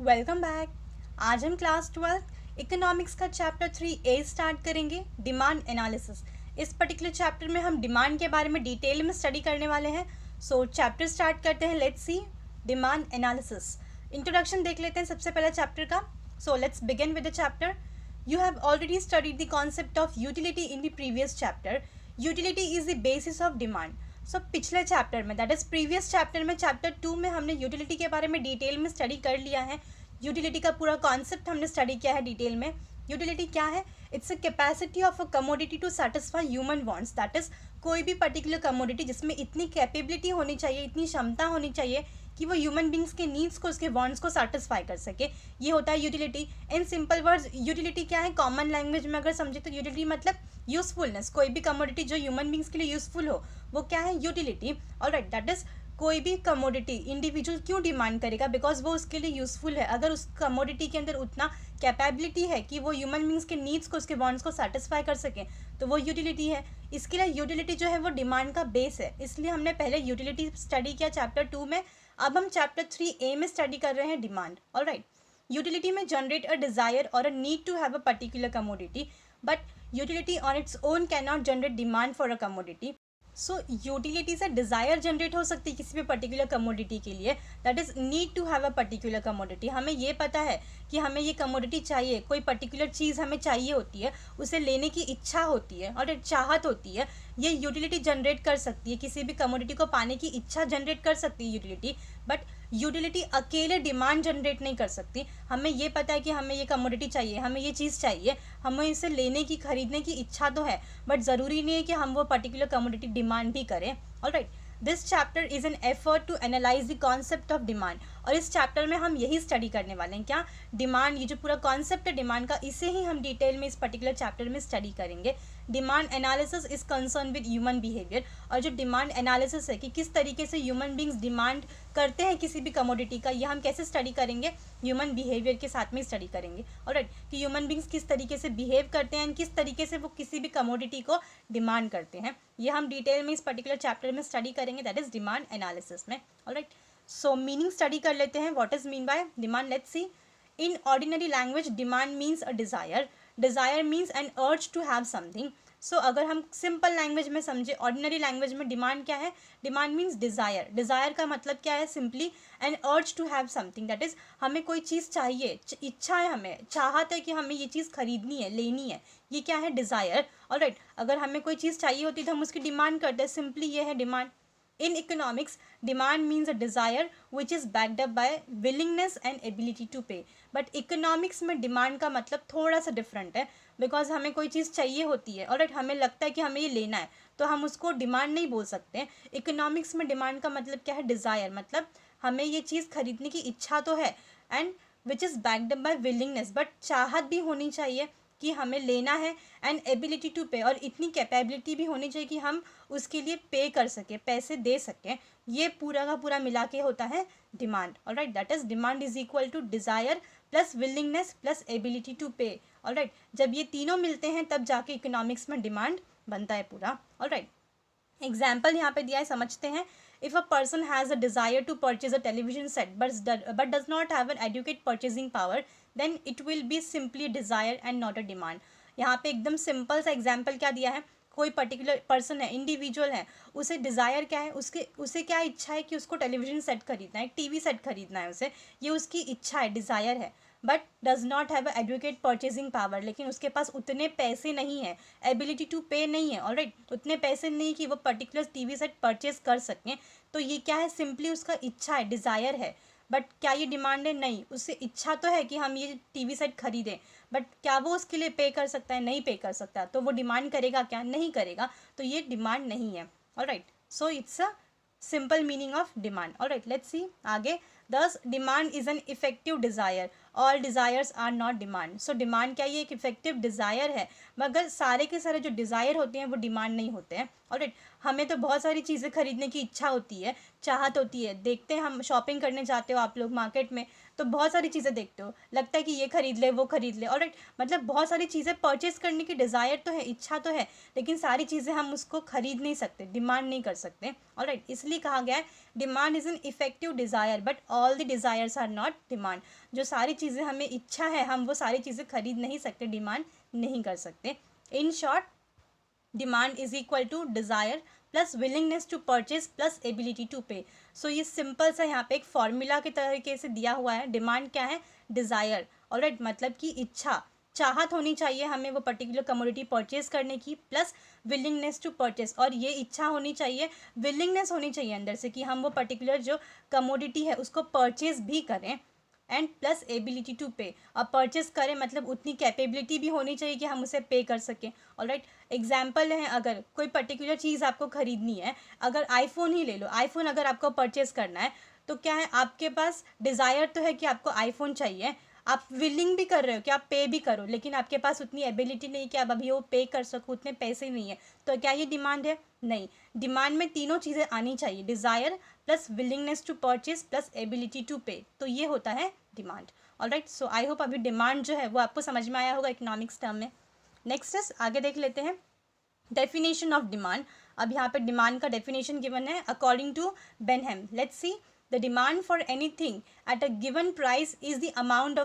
Welcome back. आज हम class 12 economics का चैप्टर 3A स्टार्ट करेंगे, डिमांड एनालिसिस। इस पर्टिकुलर चैप्टर में हम डिमांड के बारे में डिटेल में स्टडी करने वाले हैं। सो चैप्टर स्टार्ट करते हैं। Let's C demand analysis. Introduction देख लेते हैं सबसे पहले चैप्टर का। So let's begin with the chapter. You have already studied the concept of utility in the previous chapter. Utility is the basis of demand. So पिछले chapter में, that is previous chapter में, chapter 2 में हमने utility के बारे में detail में study कर लिया है। यूटिलिटी का पूरा कॉन्सेप्ट हमने स्टडी किया है डिटेल में। यूटिलिटी क्या है? It's a capacity of a commodity to satisfy human wants. That is कोई भी पर्टिकुलर कमोडिटी जिसमें इतनी कैपेबिलिटी होनी चाहिए, इतनी क्षमता होनी चाहिए कि वो ह्यूमन बींग्स के नीड्स को, उसके वांट्स को सेटिस्फाई कर सके। ये होता है utility. In simple words utility क्या है? कॉमन लैंग्वेज में अगर समझे तो यूटिलिटी मतलब यूजफुलनेस। कोई भी कमोडिटी जो ह्यूमन बींग्स के लिए यूजफुल हो वो क्या है? यूटिलिटी। ऑलराइट, दैट इज कोई भी कमोडिटी इंडिविजुअल क्यों डिमांड करेगा? बिकॉज वो उसके लिए यूजफुल है। अगर उस कमोडिटी के अंदर उतना कैपेबिलिटी है कि वो ह्यूमन बींग्स के नीड्स को, उसके वांट्स को सेटिस्फाई कर सके, तो वो यूटिलिटी है। इसके लिए यूटिलिटी जो है वो डिमांड का बेस है। इसलिए हमने पहले यूटिलिटी स्टडी किया चैप्टर 2 में। अब हम चैप्टर 3A में स्टडी कर रहे हैं डिमांड। ऑलराइट, यूटिलिटी में जनरेट अ डिजायर और a need to have a particular commodity, but utility on its own can not generate demand for a commodity. So utility से डिज़ायर जनरेट हो सकती है किसी भी पर्टिकुलर कमोडिटी के लिए। That is need to have a particular commodity. हमें ये पता है कि हमें ये कमोडिटी चाहिए, कोई पर्टिकुलर चीज़ हमें चाहिए होती है, उसे लेने की इच्छा होती है और चाहत होती है। ये यूटिलिटी जनरेट कर सकती है, किसी भी कमोडिटी को पाने की इच्छा जनरेट कर सकती है यूटिलिटी। बट यूटिलिटी अकेले डिमांड जनरेट नहीं कर सकती। हमें ये पता है कि हमें ये कमोडिटी चाहिए, हमें ये चीज़ चाहिए, हमें इसे लेने की, खरीदने की इच्छा तो है, बट ज़रूरी नहीं है कि हम वो पर्टिकुलर कमोडिटी डिमांड भी करें। Alright, this chapter is an effort to analyse the concept of demand. और इस चैप्टर में हम यही स्टडी करने वाले हैं। क्या? डिमांड। ये जो पूरा कॉन्सेप्ट है डिमांड का, इसे ही हम डिटेल में इस पर्टिकुलर चैप्टर में स्टडी करेंगे। Demand analysis is concern with human behaviour. और जो डिमांड एनालिसिस है कि किस तरीके से ह्यूमन बींग्स डिमांड करते हैं किसी भी कमोडिटी का, ये हम कैसे स्टडी करेंगे? ह्यूमन बिहेवियर के साथ में स्टडी करेंगे। ऑलराइट, कि ह्यूमन बींग्स किस तरीके से बिहेव करते हैं, किस तरीके से वो किसी भी कमोडिटी को डिमांड करते हैं, ये हम डिटेल में इस पर्टिकुलर चैप्टर में स्टडी करेंगे, दैट इज डिमांड एनालिसिस में। ऑलराइट, सो मीनिंग स्टडी कर लेते हैं। What is mean by demand? Let's see. In ordinary language demand means a desire. Desire means an urge to have something. So अगर हम simple language में समझे, ordinary language में demand क्या है? Demand means desire. डिज़ायर का मतलब क्या है? Simply an urge to have something. That is हमें कोई चीज़ चाहिए, इच्छा है, हमें चाहत है कि हमें ये चीज़ खरीदनी है, लेनी है। ये क्या है? डिज़ायर। ऑलराइट, अगर हमें कोई चीज़ चाहिए होती है तो हम उसकी डिमांड करते हैं। सिंपली ये है demand. In economics, demand means a desire which is backed up by willingness and ability to pay. But economics में demand का मतलब थोड़ा सा डिफरेंट है, बिकॉज हमें कोई चीज़ चाहिए होती है और हमें लगता है कि हमें ये लेना है, तो हम उसको डिमांड नहीं बोल सकते। इकोनॉमिक्स में डिमांड का मतलब क्या है? डिज़ायर। मतलब हमें ये चीज़ खरीदने की इच्छा तो है, and which is backed up by willingness, but चाहत भी होनी चाहिए कि हमें लेना है, एंड एबिलिटी टू पे, और इतनी कैपेबिलिटी भी होनी चाहिए कि हम उसके लिए पे कर सकें, पैसे दे सकें। ये पूरा का पूरा मिला के होता है demand. Alright, that is demand is equal to desire plus willingness plus ability to pay. Alright, जब ये तीनों मिलते हैं तब जाके इकोनॉमिक्स में डिमांड बनता है पूरा। ऑलराइट, एग्जाम्पल यहाँ पे दिया है, समझते हैं। If a person has a desire to purchase a television set but does not have an adequate purchasing power, then it will be simply desire and not a demand. यहाँ पे एकदम simple सा एग्जाम्पल क्या दिया है? कोई particular person है, individual है, उसे डिज़ायर क्या है? उसे क्या इच्छा है कि उसको टेलीविजन सेट खरीदना है, टीवी सेट खरीदना है उसे, ये उसकी इच्छा है, डिज़ायर है। But does not have adequate purchasing power, लेकिन उसके पास उतने पैसे नहीं है, एबिलिटी टू पे नहीं है। ऑलराइट, उतने पैसे नहीं कि वो पर्टिकुलर टीवी सेट परचेज कर सकें। तो ये क्या है? सिंपली उसका इच्छा है, डिज़ायर है। बट क्या ये डिमांड है? नहीं। उससे इच्छा तो है कि हम ये टीवी सेट खरीदें, बट क्या वो उसके लिए पे कर सकता है? नहीं पे कर सकता। तो वो डिमांड करेगा क्या? नहीं करेगा। तो ये डिमांड नहीं है। Alright, so it's a simple meaning of demand. Alright, let's see आगे। Thus demand is an effective desire, all desires are not demand. So demand क्या? ये एक इफेक्टिव डिज़ायर है, मगर सारे के सारे जो डिज़ायर होते हैं वो डिमांड नहीं होते हैं। ऑलराइट, हमें तो बहुत सारी चीज़ें खरीदने की इच्छा होती है, चाहत होती है। देखते हैं, हम शॉपिंग करने जाते हो आप लोग मार्केट में, तो बहुत सारी चीज़ें देखते हो, लगता है कि ये खरीद ले, वो खरीद ले। ऑलराइट, मतलब बहुत सारी चीज़ें परचेज करने की डिज़ायर तो है, इच्छा तो है, लेकिन सारी चीज़ें हम उसको खरीद नहीं सकते, डिमांड नहीं कर सकते। ऑलराइट, इसलिए कहा गया है demand is an effective desire but all the desires are not demand. जो सारी चीज़ें हमें इच्छा है हम वो सारी चीज़ें खरीद नहीं सकते, डिमांड नहीं कर सकते। In short, demand is equal to desire plus willingness to purchase plus ability to pay. So ये सिंपल सा यहाँ पे एक फॉर्मूला के तरीके से दिया हुआ है। डिमांड क्या है? डिज़ायर। ऑलराइट, मतलब कि इच्छा, चाहत होनी चाहिए हमें वो पर्टिकुलर कमोडिटी परचेज करने की, प्लस विलिंगनेस टू परचेज, और ये इच्छा होनी चाहिए, विलिंगनेस होनी चाहिए अंदर से कि हम वो पर्टिकुलर जो कमोडिटी है उसको परचेज भी करें, एंड प्लस एबिलिटी टू पे। अब परचेस करें मतलब उतनी कैपेबिलिटी भी होनी चाहिए कि हम उसे पे कर सकें। ऑलराइट, एग्जाम्पल है, अगर कोई पर्टिकुलर चीज़ आपको ख़रीदनी है, अगर आईफोन ही ले लो, आईफोन अगर आपको परचेस करना है तो क्या है, आपके पास डिज़ायर तो है कि आपको आईफोन चाहिए, आप विलिंग भी कर रहे हो कि आप पे भी करो, लेकिन आपके पास उतनी एबिलिटी नहीं कि आप अभी वो पे कर सको, उतने पैसे नहीं है, तो क्या ये डिमांड है? नहीं। डिमांड में तीनों चीज़ें आनी चाहिए, desire plus willingness to purchase plus ability to pay, तो ये होता है demand. Alright, so I hope अभी डिमांड जो है वो आपको समझ में आया होगा इकोनॉमिक्स टर्म में। नेक्स्ट इज, आगे देख लेते हैं डेफिनेशन ऑफ डिमांड। अब यहाँ पे डिमांड का डेफिनेशन गिवन है according to Benham. Let's see, the demand for anything at a given price is the amount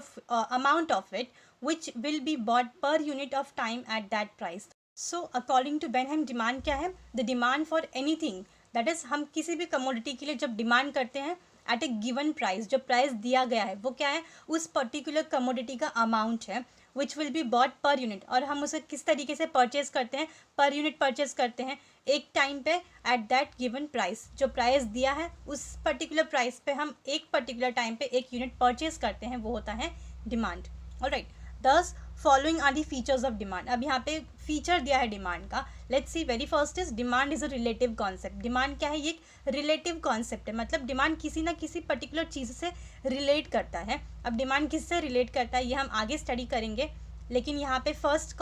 of it which will be bought per unit of time at that price. So according to Benham, demand क्या है? The demand for anything, that is हम किसी भी commodity के लिए जब demand करते हैं at a given price, जो प्राइस दिया गया है वो क्या है? उस पर्टिकुलर commodity का अमाउंट है, which will be bought per unit, और हम उसे किस तरीके से परचेज करते हैं? पर यूनिट परचेज करते हैं एक टाइम पे एट दैट गिवन प्राइस। जो प्राइस दिया है उस पर्टिकुलर प्राइस पे हम एक पर्टिकुलर टाइम पे एक यूनिट परचेज करते हैं, वो होता है demand. Alright, thus following are the features of demand. अब यहाँ पे फीचर दिया है डिमांड का। Let's see, very first is demand is a relative concept. Demand क्या है? ये एक रिलेटिव कॉन्सेप्ट है, मतलब डिमांड किसी ना किसी पर्टिकुलर चीज़ से रिलेट करता है। अब डिमांड किससे रिलेट करता है ये हम आगे स्टडी करेंगे, लेकिन यहाँ पे फर्स्ट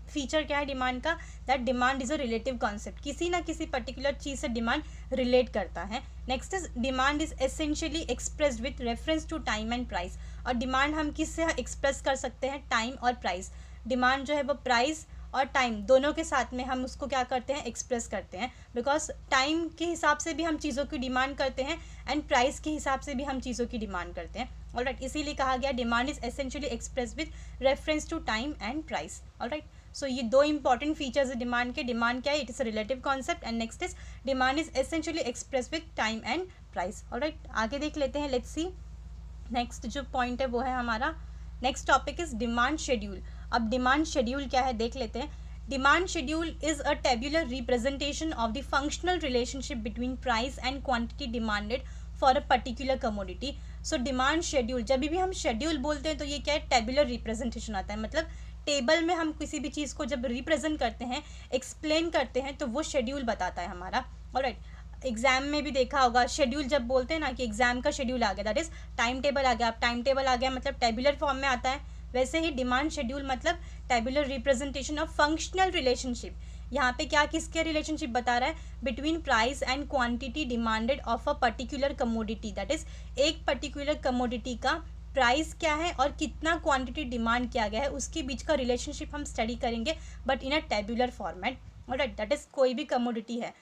फीचर क्या है डिमांड का? That demand is a relative concept, किसी ना किसी पर्टिकुलर चीज़ से डिमांड रिलेट करता है। Next is, demand is essentially expressed with reference to time and price. और डिमांड हम किससे एक्सप्रेस कर सकते हैं? टाइम और प्राइस। डिमांड जो है वो प्राइस और टाइम दोनों के साथ में हम उसको क्या करते हैं? एक्सप्रेस करते हैं, बिकॉज टाइम के हिसाब से भी हम चीज़ों की डिमांड करते हैं एंड प्राइस के हिसाब से भी हम चीज़ों की डिमांड करते हैं। ऑलराइट, इसीलिए कहा गया demand is essentially express with reference to time and price. Alright, so ये दो इंपॉर्टेंट फीचर्स है डिमांड के। डिमांड क्या है? It is a relative concept, and next is demand is essentially express with time and price. Alright, आगे देख लेते हैं। लेट्स सी, नेक्स्ट जो पॉइंट है वो है हमारा, next topic is demand schedule. अब डिमांड शेड्यूल क्या है देख लेते हैं। Demand schedule is a tabular representation of the functional relationship between price and quantity demanded for a particular commodity. So demand schedule, जब भी हम शेड्यूल बोलते हैं तो ये क्या है? टेबुलर रिप्रेजेंटेशन आता है, मतलब टेबल में हम किसी भी चीज़ को जब रिप्रेजेंट करते हैं, एक्सप्लेन करते हैं, तो वो शेड्यूल बताता है हमारा। ऑलराइट, एग्जाम में भी देखा होगा, शेड्यूल जब बोलते हैं ना कि एग्जाम का शेड्यूल आ गया, दैट इज टाइम टेबल आ गया। अब टाइम टेबल आ गया मतलब टेबुलर फॉर्म में आता है, वैसे ही डिमांड शेड्यूल मतलब tabular representation of functional relationship. यहाँ पे क्या किसके रिलेशनशिप बता रहा है? Between price and quantity demanded of a particular commodity, that is एक पर्टिकुलर कमोडिटी का प्राइस क्या है और कितना क्वांटिटी डिमांड किया गया है, उसके बीच का रिलेशनशिप हम स्टडी करेंगे, but in a tabular format. Alright, that is कोई भी कमोडिटी है,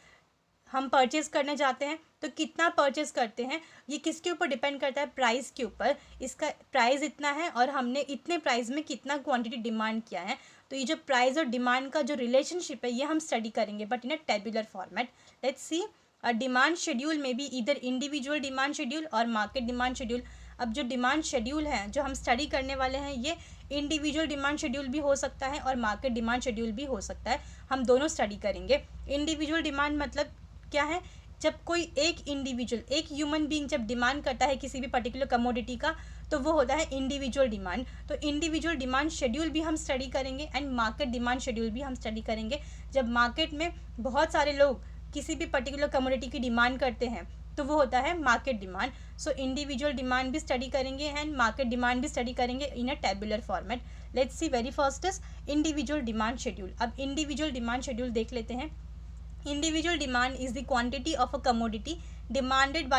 हम परचेज करने जाते हैं तो कितना परचेज करते हैं, ये किसके ऊपर डिपेंड करता है? प्राइस के ऊपर। इसका प्राइस इतना है और हमने इतने प्राइस में कितना क्वांटिटी डिमांड किया है, तो ये जो प्राइस और डिमांड का जो रिलेशनशिप है ये हम स्टडी करेंगे, but in a tabular format. Let's C, a demand schedule में भी इधर इंडिविजुअल डिमांड शेड्यूल और मार्केट डिमांड शेड्यूल। अब जो डिमांड शेड्यूल है जो हम स्टडी करने वाले हैं, ये इंडिविजुअल डिमांड शेड्यूल भी हो सकता है और मार्केट डिमांड शेड्यूल भी हो सकता है, हम दोनों स्टडी करेंगे। इंडिविजुअल डिमांड मतलब क्या है? जब कोई एक इंडिविजुअल, एक ह्यूमन बीइंग जब डिमांड करता है किसी भी पर्टिकुलर कमोडिटी का, तो वो होता है इंडिविजुअल डिमांड। तो इंडिविजुअल डिमांड शेड्यूल भी हम स्टडी करेंगे एंड मार्केट डिमांड शेड्यूल भी हम स्टडी करेंगे। जब मार्केट में बहुत सारे लोग किसी भी पर्टिकुलर कमोडिटी की डिमांड करते हैं तो वो होता है market demand. So individual demand भी स्टडी करेंगे एंड मार्केट डिमांड भी स्टडी करेंगे in a tabular format. Let's see, very first is individual demand schedule. अब इंडिविजुअल डिमांड शेड्यूल देख लेते हैं। Individual demand is the quantity of a commodity demanded by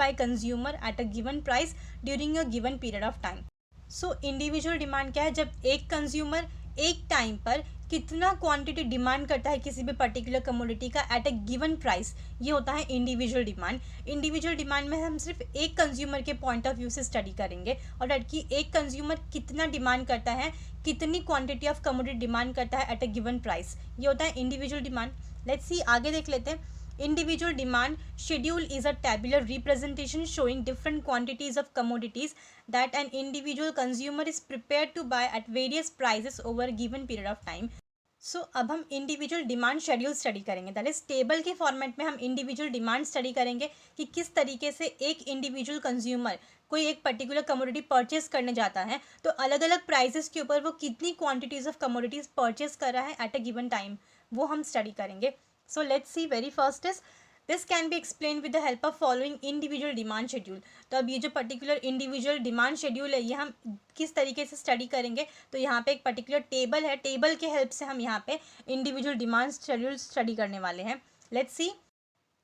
a consumer at a given price during a given period of time. So individual demand क्या है? जब एक consumer एक time पर कितना क्वांटिटी डिमांड करता है किसी भी पर्टिकुलर कमोडिटी का एट अ गिवन प्राइस, ये होता है इंडिविजुअल डिमांड। इंडिविजुअल डिमांड में हम सिर्फ एक कंज्यूमर के पॉइंट ऑफ व्यू से स्टडी करेंगे और कि एक कंज्यूमर कितना डिमांड करता है, कितनी क्वांटिटी ऑफ कमोडिटी डिमांड करता है एट अ गिवन प्राइस, ये होता है इंडिविजुअल डिमांड। लेट्स सी, आगे देख लेते हैं। Individual demand schedule is a tabular representation showing different quantities of commodities that an individual consumer is prepared to buy at various prices over a given period of time. सो अब हम individual demand schedule study करेंगे, that is table के format में हम individual demand study करेंगे कि किस तरीके से एक इंडिविजुअल कंज्यूमर कोई एक पर्टिकुलर कमोडिटी परचेस करने जाता है तो अलग अलग प्राइजेस के ऊपर वो कितनी क्वांटिटीज ऑफ कमोडिटीज परचेस कर रहा है एट अ गिवन टाइम, वो हम स्टडी करेंगे। So let's see, very first is this can be explain with the help of following individual demand schedule. तो अब ये जो पर्टिकुलर इंडिविजुअल डिमांड शेड्यूल है ये हम किस तरीके से स्टडी करेंगे, तो यहाँ पे एक पर्टिकुलर टेबल है, टेबल के हेल्प से हम यहाँ पे इंडिविजुअल डिमांड शेड्यूल स्टडी करने वाले हैं। Let's C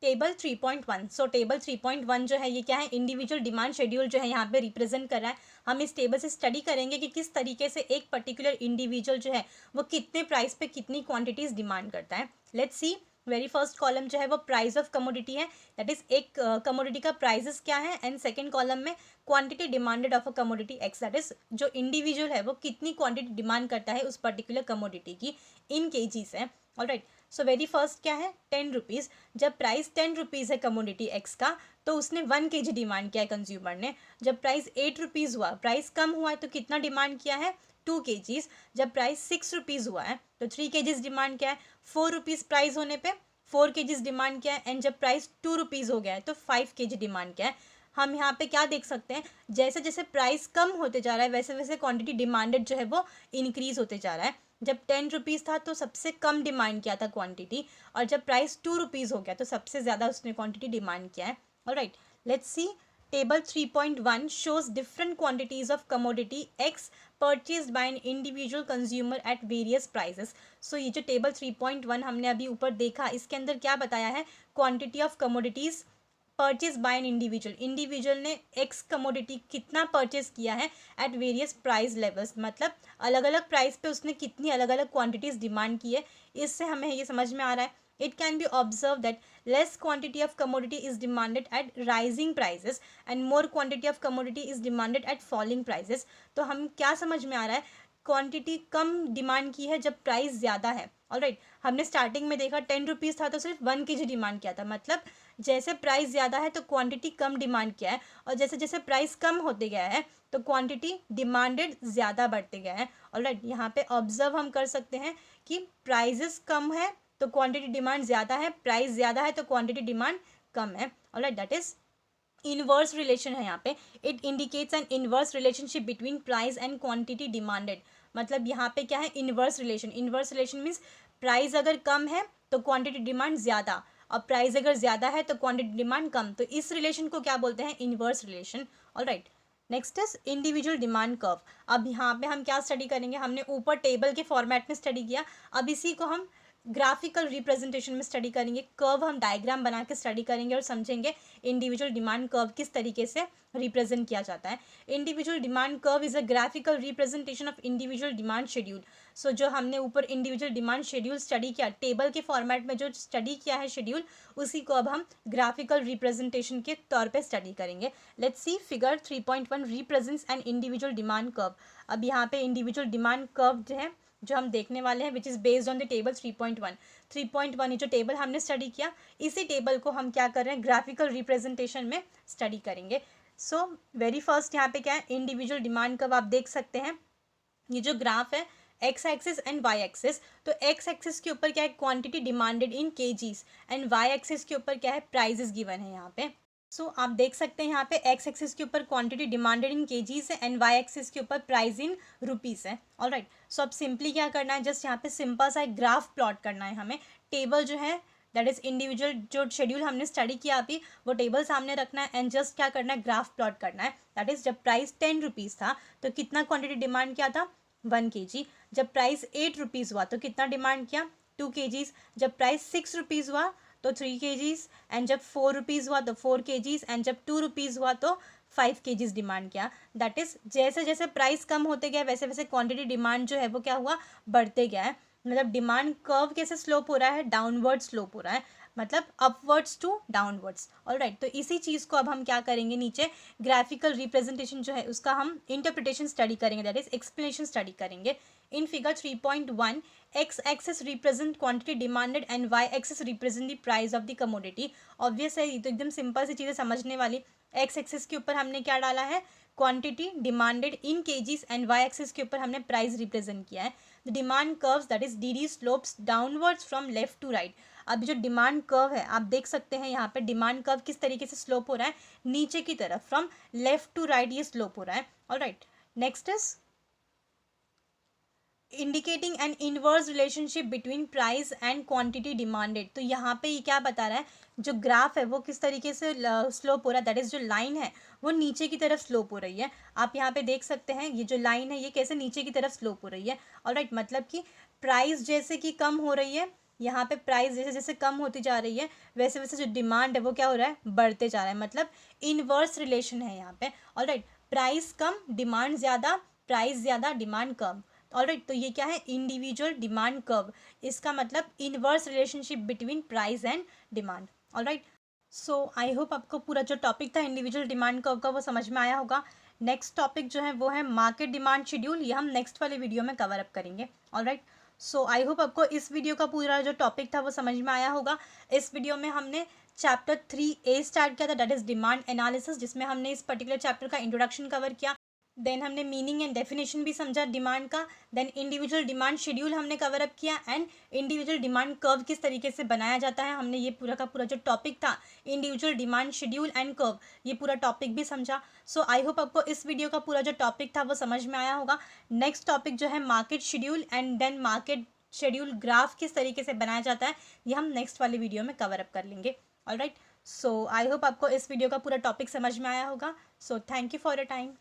table 3.1। So table 3.1 जो है ये क्या है, इंडिविजुअल डिमांड शेड्यूल जो है यहाँ पे रिप्रेजेंट कर रहा है। हम इस टेबल से स्टडी करेंगे कि किस तरीके से एक पर्टिकुलर इंडिविजुअल जो है वो कितने प्राइस पे कितनी क्वांटिटीज डिमांड करता है। Let's see, very first column जो है वो प्राइस ऑफ कमोडिटी है, दैट इज एक कमोडिटी का प्राइसेस क्या है, एंड सेकंड कॉलम में quantity demanded of a commodity x, that is जो इंडिविजुअल है वो कितनी क्वांटिटी डिमांड करता है उस पर्टिकुलर कमोडिटी की इन केजीज है। ऑलराइट, सो वेरी फर्स्ट क्या है, 10 रुपीज़। जब प्राइस 10 रुपीज़ है कमोडिटी एक्स का तो उसने 1 kg डिमांड किया है कंज्यूमर ने। जब प्राइस 8 रुपीज़ हुआ, प्राइस कम हुआ है तो कितना डिमांड किया है, 2 kgs। जब प्राइस 6 रुपीज़ हुआ है तो 3 kgs डिमांड किया है। 4 रुपीज़ प्राइस होने पे 4 kgs डिमांड किया है, एंड जब प्राइस 2 रुपीज़ हो गया है तो 5 kg डिमांड किया है। हम यहाँ पे क्या देख सकते हैं, जैसे जैसे प्राइस कम होते जा रहा है वैसे वैसे क्वांटिटी डिमांडेड जो है वो इंक्रीज होते जा रहा है। जब 10 रुपीज़ था तो सबसे कम डिमांड किया था क्वांटिटी, और जब प्राइस 2 रुपीज़ हो गया तो सबसे ज़्यादा उसने क्वांटिटी डिमांड किया है। Alright, let's C table 3.1 shows different quantities of commodity X purchased by an individual consumer at various prices. So ये जो टेबल 3.1 हमने अभी ऊपर देखा इसके अंदर क्या बताया है, quantity of commodities purchase by an individual, individual ने एक्स कमोडिटी कितना परचेज किया है एट वेरियस प्राइस लेवल्स, मतलब अलग अलग प्राइस पे उसने कितनी अलग अलग क्वांटिटीज़ डिमांड की है। इससे हमें ये समझ में आ रहा है, it can be observed that less quantity of commodity is demanded at rising prices and more quantity of commodity is demanded at falling prices. तो हम क्या समझ में आ रहा है, क्वांटिटी कम डिमांड की है जब प्राइस ज़्यादा है। ऑलराइट, हमने स्टार्टिंग में देखा 10 रुपीज़ था तो सिर्फ 1 kg डिमांड किया था, मतलब जैसे प्राइस ज़्यादा है तो क्वांटिटी कम डिमांड किया है, और जैसे जैसे प्राइस कम होते गया है तो क्वांटिटी डिमांडेड ज़्यादा बढ़ते गया है। ऑलराइट, यहाँ पे ऑब्जर्व हम कर सकते हैं कि प्राइजेस कम है तो क्वांटिटी डिमांड ज़्यादा है, प्राइस ज़्यादा है तो क्वांटिटी डिमांड कम है। Alright, that is inverse relation है यहाँ पे। It indicates N inverse relationship between price and quantity demanded, मतलब यहाँ पे क्या है, inverse relation. Inverse relation means price अगर कम है तो क्वांटिटी डिमांड ज़्यादा, और प्राइस अगर ज़्यादा है तो क्वांटिटी डिमांड कम, तो इस रिलेशन को क्या बोलते हैं, inverse relation. Alright, next is individual demand curve. अब यहाँ पे हम क्या स्टडी करेंगे, हमने ऊपर टेबल के फॉर्मेट में स्टडी किया, अब इसी को हम ग्राफिकल रिप्रेजेंटेशन में स्टडी करेंगे। कर्व हम डायग्राम बना के स्टडी करेंगे और समझेंगे इंडिविजुअल डिमांड कर्व किस तरीके से रिप्रेजेंट किया जाता है। Individual demand curve is a graphical representation of individual demand schedule. So जो हमने ऊपर इंडिविजुअल डिमांड शेड्यूल स्टडी किया, टेबल के फॉर्मेट में जो स्टडी किया है शेड्यूल, उसी को अब हम ग्राफिकल रिप्रेजेंटेशन के तौर पे स्टडी करेंगे। Let's see figure 3.1 represents an individual demand curve. अब यहाँ पे इंडिविजुअल डिमांड कर्व जो है जो हम देखने वाले हैं which is based on the table 3.1 ये जो टेबल हमने स्टडी किया, इसी टेबल को हम क्या कर रहे हैं, ग्राफिकल रिप्रेजेंटेशन में स्टडी करेंगे। सो वेरी फर्स्ट यहाँ पे क्या है, इंडिविजुअल डिमांड कर्व आप देख सकते हैं। ये जो ग्राफ है X axis and Y axis, तो एक्स एक्सिस के ऊपर क्या है, quantity demanded in kgs, and Y axis के ऊपर क्या है, प्राइजेस गिवन है यहाँ पे। सो आप देख सकते हैं यहाँ पे एक्स एक्सिस के ऊपर क्वांटिटी डिमांडेड इन केजीज है, एंड वाई एक्सिस के ऊपर प्राइस इन रुपीज़ है। ऑलराइट, सो अब सिंपली क्या करना है, जस्ट यहाँ पे सिंपल सा एक ग्राफ प्लॉट करना है हमें। टेबल जो है दैट इज इंडिविजुअल जो शेड्यूल हमने स्टडी किया अभी, वो टेबल सामने रखना है, एंड जस्ट क्या करना है, ग्राफ प्लॉट करना है। दैट इज जब प्राइस 10 रुपीज़ था तो कितना क्वांटिटी डिमांड किया था, 1 kg। जब प्राइस 8 रुपीज़ हुआ तो कितना डिमांड किया, 2 kgs। जब प्राइस 6 रुपीज़ हुआ तो 3 kgs, एंड जब 4 रुपीज़ हुआ तो 4 kgs, एंड जब 2 रुपीज़ हुआ तो 5 kgs डिमांड किया। दैट इज़ जैसे जैसे प्राइस कम होते गया वैसे वैसे क्वांटिटी डिमांड जो है वो क्या हुआ, बढ़ते गया है। मतलब डिमांड कर्व कैसे स्लोप हो रहा है, डाउनवर्ड स्लोप हो रहा है, मतलब अपवर्ड्स टू डाउनवर्ड्स। ऑलराइट, तो इसी चीज़ को अब हम क्या करेंगे, नीचे ग्राफिकल रिप्रेजेंटेशन जो है उसका हम इंटरप्रिटेशन स्टडी करेंगे, दैट इज एक्सप्लेनेशन स्टडी करेंगे। In figure 3.1 X axis represent quantity demanded and Y axis represent the price of the commodity. Obvious है, ये तो एकदम सिंपल सी चीज़ें समझने वाली। एक्स एक्सिस के ऊपर हमने क्या डाला है, quantity demanded in kgs, and Y axis के ऊपर हमने प्राइस रिप्रेजेंट किया है। The demand curves that is D D slopes downwards from left to right. अब जो डिमांड कर्व है आप देख सकते हैं यहाँ पे डिमांड कर्व किस तरीके से स्लोप हो रहा है, नीचे की तरफ, फ्रॉम लेफ्ट टू राइट ये स्लोप हो रहा है। Alright, next is indicating N inverse relationship between price and quantity demanded. तो यहाँ पे ये क्या बता रहा है, जो ग्राफ है वो किस तरीके से स्लोप हो रहा है, दैट इज जो लाइन है वो नीचे की तरफ स्लोप हो रही है। आप यहाँ पे देख सकते हैं ये जो लाइन है ये कैसे नीचे की तरफ स्लोप हो रही है। ऑलराइट, मतलब कि प्राइस जैसे कि कम हो रही है, यहाँ पे प्राइस जैसे जैसे कम होती जा रही है वैसे वैसे जो डिमांड है वो क्या हो रहा है, बढ़ते जा रहा है, मतलब इनवर्स रिलेशन है यहाँ पे। ऑलराइट, प्राइस कम डिमांड ज़्यादा, प्राइस ज़्यादा डिमांड कम। ऑलराइट, तो ये क्या है, इंडिविजुअल डिमांड कर्व, इसका मतलब inverse relationship between price and demand. Alright, so I hope आपको पूरा जो टॉपिक था इंडिविजुअल डिमांड कर्व का वो समझ में आया होगा। नेक्स्ट टॉपिक जो है वो है मार्केट डिमांड शेड्यूल, ये हम नेक्स्ट वाले वीडियो में कवर अप करेंगे। ऑलराइट, सो आई होप आपको इस वीडियो का पूरा जो टॉपिक था वो समझ में आया होगा। इस वीडियो में हमने चैप्टर 3A स्टार्ट किया था, दैट इज डिमांड एनालिसिस, जिसमें हमने इस पर्टिकुलर चैप्टर का इंट्रोडक्शन कवर किया। देन हमने मीनिंग एंड डेफिनेशन भी समझा डिमांड का। देन इंडिविजुअल डिमांड शेड्यूल हमने कवर अप किया, एंड इंडिविजुअल डिमांड कर्व किस तरीके से बनाया जाता है हमने ये पूरा का पूरा जो टॉपिक था individual demand schedule and curve, ये पूरा टॉपिक भी समझा। सो आई होप आपको इस वीडियो का पूरा जो टॉपिक था वो समझ में आया होगा। नेक्स्ट टॉपिक जो है market schedule and then market schedule graph किस तरीके से बनाया जाता है ये हम नेक्स्ट वाले वीडियो में कवर अप कर लेंगे। ऑलराइट, सो आई होप आपको इस वीडियो का पूरा टॉपिक समझ में आया होगा। So thank you for your time.